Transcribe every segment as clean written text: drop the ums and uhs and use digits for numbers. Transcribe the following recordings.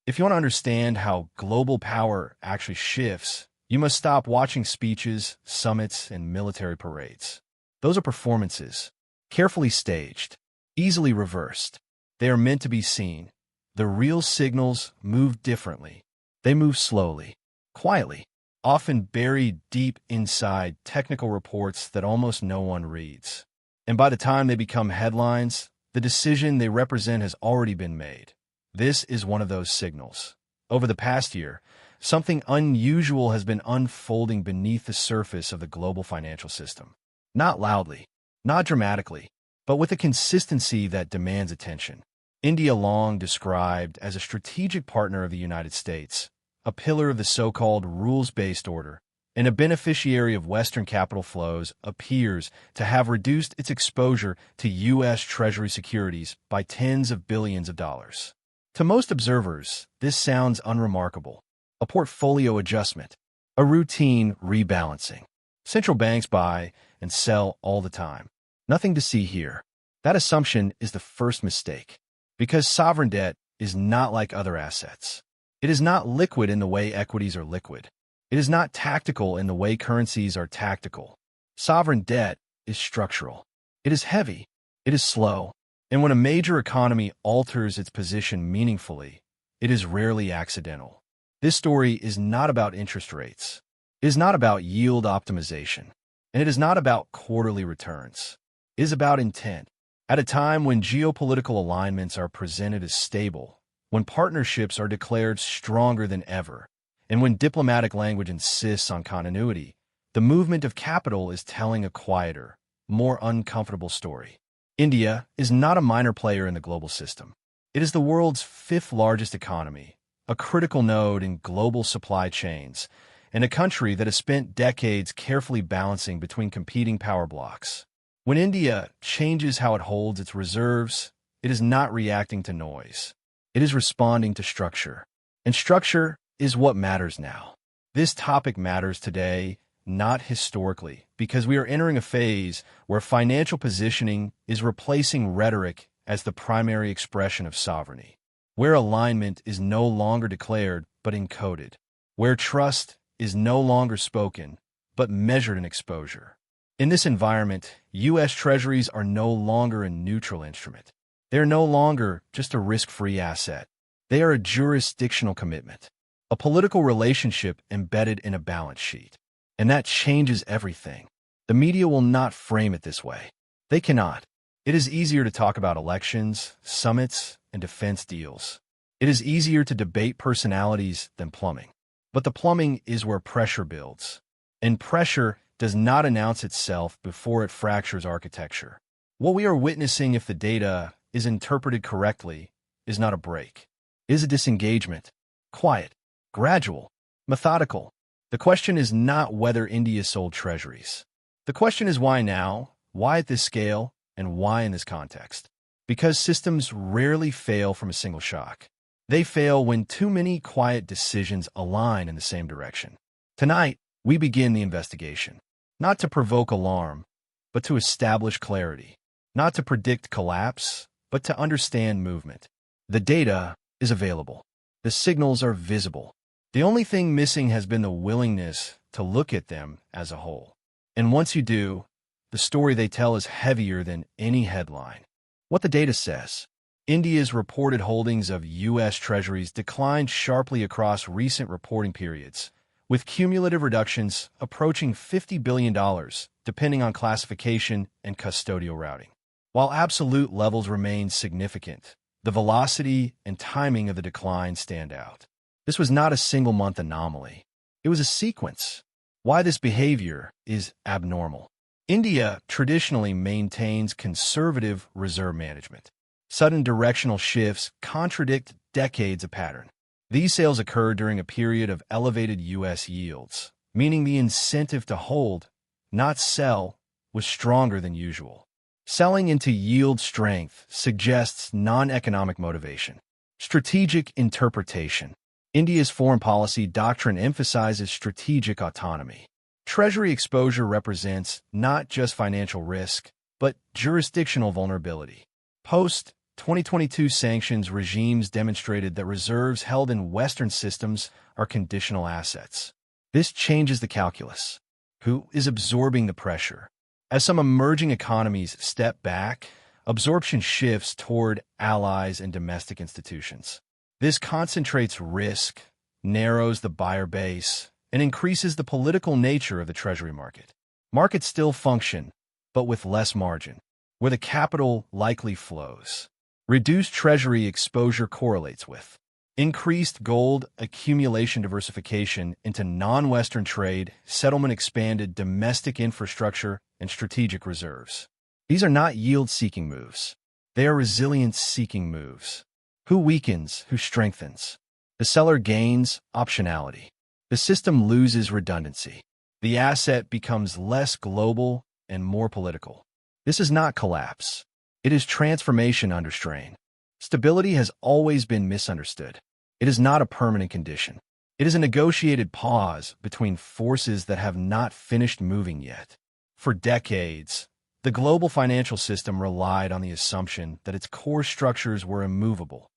If you want to understand how global power actually shifts, you must stop watching speeches, summits, and military parades. Those are performances, carefully staged, easily reversed. They are meant to be seen. The real signals move differently. They move slowly, quietly, often buried deep inside technical reports that almost no one reads. And by the time they become headlines, the decision they represent has already been made. This is one of those signals. Over the past year, something unusual has been unfolding beneath the surface of the global financial system. Not loudly, not dramatically, but with a consistency that demands attention. India, long described as a strategic partner of the United States, a pillar of the so-called rules-based order, and a beneficiary of Western capital flows, appears to have reduced its exposure to U.S. Treasury securities by tens of billions of dollars. To most observers, this sounds unremarkable. A portfolio adjustment, a routine rebalancing. Central banks buy and sell all the time. Nothing to see here. That assumption is the first mistake, because sovereign debt is not like other assets. It is not liquid in the way equities are liquid. It is not tactical in the way currencies are tactical. Sovereign debt is structural. It is heavy. It is slow. And when a major economy alters its position meaningfully, it is rarely accidental. This story is not about interest rates. It is not about yield optimization. And it is not about quarterly returns. It is about intent. At a time when geopolitical alignments are presented as stable, when partnerships are declared stronger than ever, and when diplomatic language insists on continuity, the movement of capital is telling a quieter, more uncomfortable story. India is not a minor player in the global system. It is the world's fifth largest economy, a critical node in global supply chains, and a country that has spent decades carefully balancing between competing power blocks. When India changes how it holds its reserves, it is not reacting to noise. It is responding to structure. And structure is what matters now. This topic matters today, not historically, because we are entering a phase where financial positioning is replacing rhetoric as the primary expression of sovereignty, where alignment is no longer declared but encoded, where trust is no longer spoken but measured in exposure. In this environment, U.S. Treasuries are no longer a neutral instrument. They are no longer just a risk-free asset. They are a jurisdictional commitment, a political relationship embedded in a balance sheet. And that changes everything. The media will not frame it this way. They cannot. It is easier to talk about elections, summits, and defense deals. It is easier to debate personalities than plumbing. But the plumbing is where pressure builds. And pressure does not announce itself before it fractures architecture. What we are witnessing, if the data is interpreted correctly, is not a break. It is a disengagement. Quiet, gradual, methodical. The question is not whether India sold treasuries. The question is why now, why at this scale, and why in this context. Because systems rarely fail from a single shock. They fail when too many quiet decisions align in the same direction. Tonight, we begin the investigation. Not to provoke alarm, but to establish clarity. Not to predict collapse, but to understand movement. The data is available. The signals are visible. The only thing missing has been the willingness to look at them as a whole. And once you do, the story they tell is heavier than any headline. What the data says. India's reported holdings of U.S. Treasuries declined sharply across recent reporting periods, with cumulative reductions approaching $50 billion, depending on classification and custodial routing. While absolute levels remain significant, the velocity and timing of the decline stand out. This was not a single-month anomaly. It was a sequence. Why this behavior is abnormal. India traditionally maintains conservative reserve management. Sudden directional shifts contradict decades of pattern. These sales occurred during a period of elevated U.S. yields, meaning the incentive to hold, not sell, was stronger than usual. Selling into yield strength suggests non-economic motivation. Strategic interpretation. India's foreign policy doctrine emphasizes strategic autonomy. Treasury exposure represents not just financial risk, but jurisdictional vulnerability. Post 2022 sanctions regimes demonstrated that reserves held in Western systems are conditional assets. This changes the calculus. Who is absorbing the pressure? As some emerging economies step back, absorption shifts toward allies and domestic institutions. This concentrates risk, narrows the buyer base, and increases the political nature of the treasury market. Markets still function, but with less margin, where the capital likely flows. Reduced treasury exposure correlates with increased gold accumulation, diversification into non-Western trade, settlement, expanded domestic infrastructure, and strategic reserves. These are not yield-seeking moves. They are resilience-seeking moves. Who weakens, who strengthens? The seller gains optionality. The system loses redundancy. The asset becomes less global and more political. This is not collapse. It is transformation under strain. Stability has always been misunderstood. It is not a permanent condition. It is a negotiated pause between forces that have not finished moving yet. For decades, the global financial system relied on the assumption that its core structures were immovable,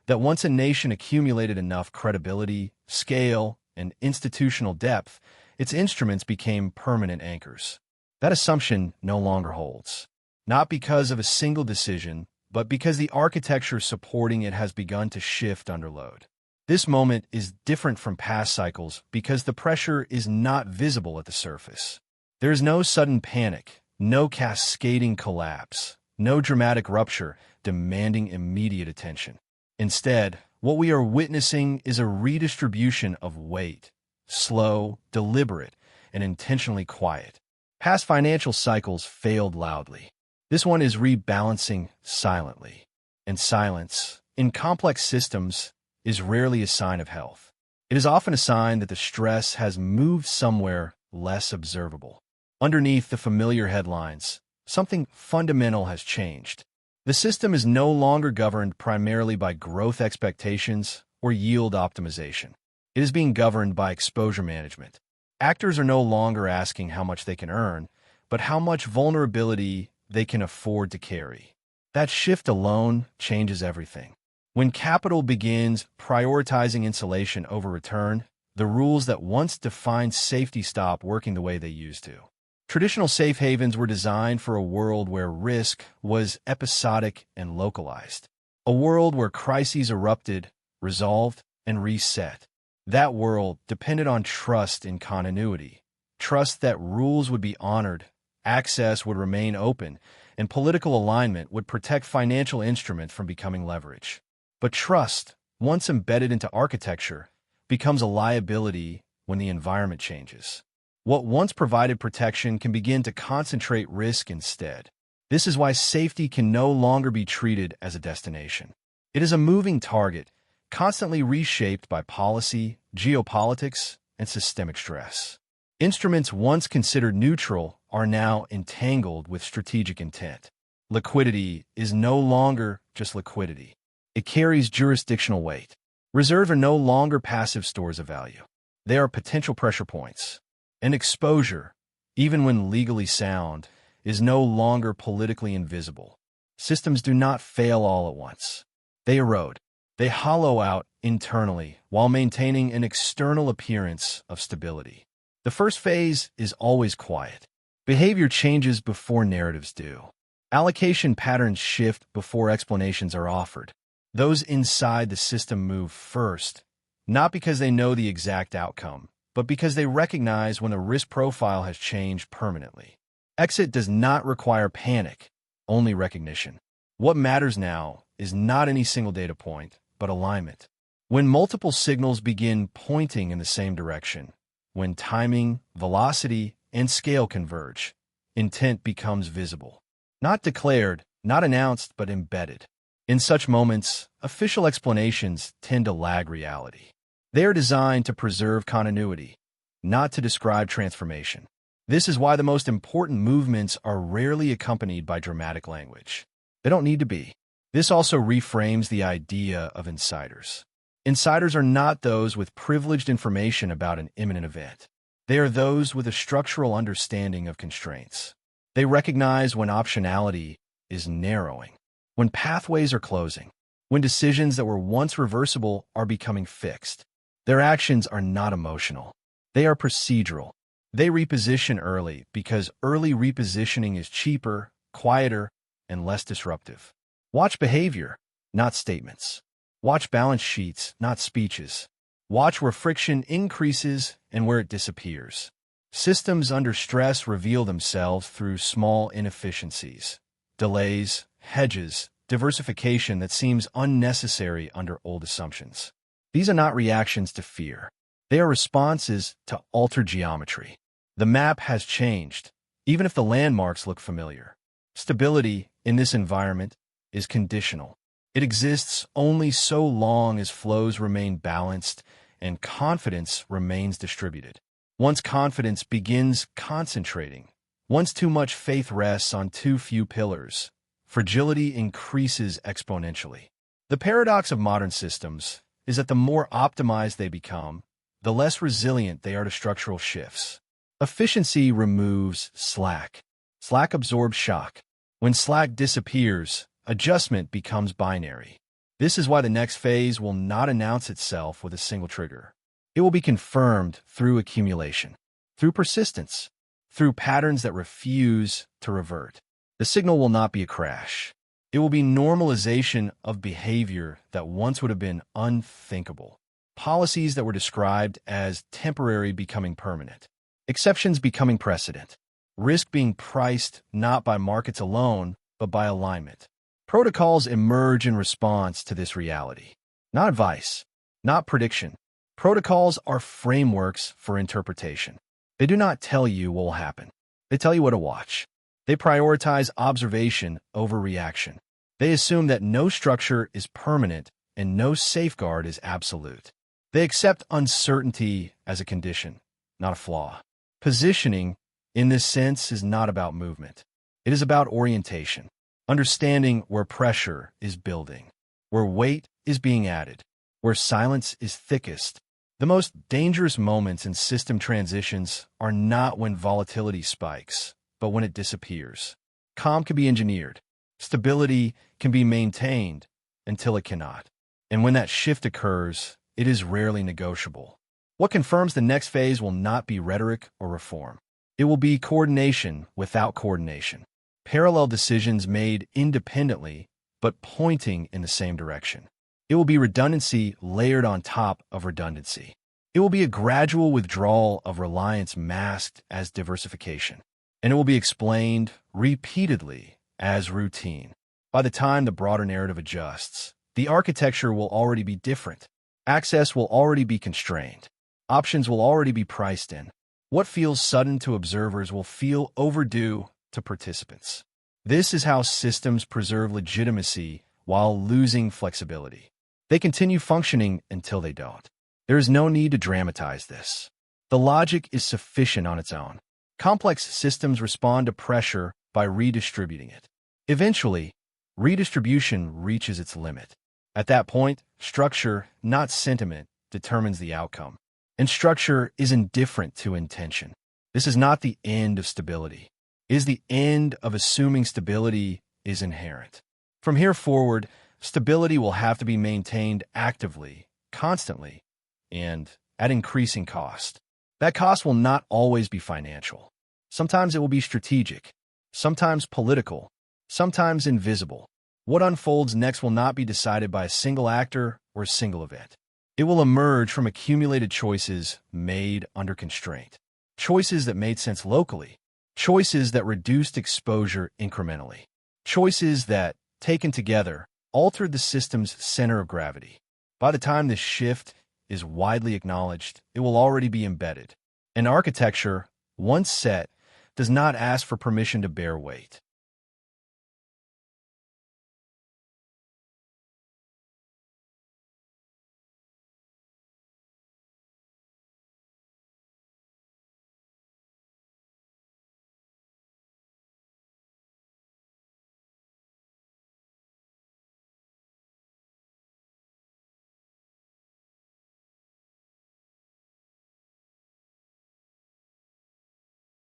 that once a nation accumulated enough credibility, scale, and institutional depth, its instruments became permanent anchors. That assumption no longer holds, not because of a single decision, but because the architecture supporting it has begun to shift under load. This moment is different from past cycles because the pressure is not visible at the surface. There is no sudden panic, no cascading collapse, no dramatic rupture demanding immediate attention. Instead, what we are witnessing is a redistribution of weight, slow, deliberate, and intentionally quiet. Past financial cycles failed loudly. This one is rebalancing silently. And silence, in complex systems, is rarely a sign of health. It is often a sign that the stress has moved somewhere less observable. Underneath the familiar headlines, something fundamental has changed. The system is no longer governed primarily by growth expectations or yield optimization. It is being governed by exposure management. Actors are no longer asking how much they can earn, but how much vulnerability they can afford to carry. That shift alone changes everything. When capital begins prioritizing insulation over return, the rules that once defined safety stop working the way they used to. Traditional safe havens were designed for a world where risk was episodic and localized, a world where crises erupted, resolved, and reset. That world depended on trust in continuity, trust that rules would be honored, access would remain open, and political alignment would protect financial instruments from becoming leverage. But trust, once embedded into architecture, becomes a liability when the environment changes. What once provided protection can begin to concentrate risk instead. This is why safety can no longer be treated as a destination. It is a moving target, constantly reshaped by policy, geopolitics, and systemic stress. Instruments once considered neutral are now entangled with strategic intent. Liquidity is no longer just liquidity. It carries jurisdictional weight. Reserves are no longer passive stores of value. They are potential pressure points. And exposure, even when legally sound, is no longer politically invisible. Systems do not fail all at once. They erode. They hollow out internally while maintaining an external appearance of stability. The first phase is always quiet. Behavior changes before narratives do. Allocation patterns shift before explanations are offered. Those inside the system move first, not because they know the exact outcome, but because they recognize when the risk profile has changed permanently. Exit does not require panic, only recognition. What matters now is not any single data point, but alignment. When multiple signals begin pointing in the same direction, when timing, velocity, and scale converge, intent becomes visible. Not declared, not announced, but embedded. In such moments, official explanations tend to lag reality. They are designed to preserve continuity, not to describe transformation. This is why the most important movements are rarely accompanied by dramatic language. They don't need to be. This also reframes the idea of insiders. Insiders are not those with privileged information about an imminent event. They are those with a structural understanding of constraints. They recognize when optionality is narrowing, when pathways are closing, when decisions that were once reversible are becoming fixed. Their actions are not emotional. They are procedural. They reposition early because early repositioning is cheaper, quieter, and less disruptive. Watch behavior, not statements. Watch balance sheets, not speeches. Watch where friction increases and where it disappears. Systems under stress reveal themselves through small inefficiencies, delays, hedges, diversification that seems unnecessary under old assumptions. These are not reactions to fear. They are responses to altered geometry. The map has changed, even if the landmarks look familiar. Stability in this environment is conditional. It exists only so long as flows remain balanced and confidence remains distributed. Once confidence begins concentrating, once too much faith rests on too few pillars, fragility increases exponentially. The paradox of modern systems is that the more optimized they become, the less resilient they are to structural shifts. Efficiency removes slack. Slack absorbs shock. When slack disappears, adjustment becomes binary. This is why the next phase will not announce itself with a single trigger. It will be confirmed through accumulation, through persistence, through patterns that refuse to revert. The signal will not be a crash. It will be normalization of behavior that once would have been unthinkable. Policies that were described as temporary becoming permanent. Exceptions becoming precedent. Risk being priced not by markets alone, but by alignment. Protocols emerge in response to this reality. Not advice, not prediction. Protocols are frameworks for interpretation. They do not tell you what will happen. They tell you what to watch. They prioritize observation over reaction. They assume that no structure is permanent and no safeguard is absolute. They accept uncertainty as a condition, not a flaw. Positioning, in this sense, is not about movement. It is about orientation, understanding where pressure is building, where weight is being added, where silence is thickest. The most dangerous moments in system transitions are not when volatility spikes, but when it disappears. Calm can be engineered. Stability can be maintained until it cannot. And when that shift occurs, it is rarely negotiable. What confirms the next phase will not be rhetoric or reform. It will be coordination without coordination. Parallel decisions made independently, but pointing in the same direction. It will be redundancy layered on top of redundancy. It will be a gradual withdrawal of reliance masked as diversification. And it will be explained repeatedly as routine. By the time the broader narrative adjusts, the architecture will already be different. Access will already be constrained. Options will already be priced in. What feels sudden to observers will feel overdue to participants. This is how systems preserve legitimacy while losing flexibility. They continue functioning until they don't. There is no need to dramatize this. The logic is sufficient on its own. Complex systems respond to pressure by redistributing it. Eventually, redistribution reaches its limit. At that point, structure, not sentiment, determines the outcome. And structure is indifferent to intention. This is not the end of stability. It is the end of assuming stability is inherent. From here forward, stability will have to be maintained actively, constantly, and at increasing cost. That cost will not always be financial. Sometimes it will be strategic, sometimes political, sometimes invisible. What unfolds next will not be decided by a single actor or a single event. It will emerge from accumulated choices made under constraint. Choices that made sense locally. Choices that reduced exposure incrementally. Choices that, taken together, altered the system's center of gravity. By the time this shift is widely acknowledged, it will already be embedded. An architecture, once set, does not ask for permission to bear weight.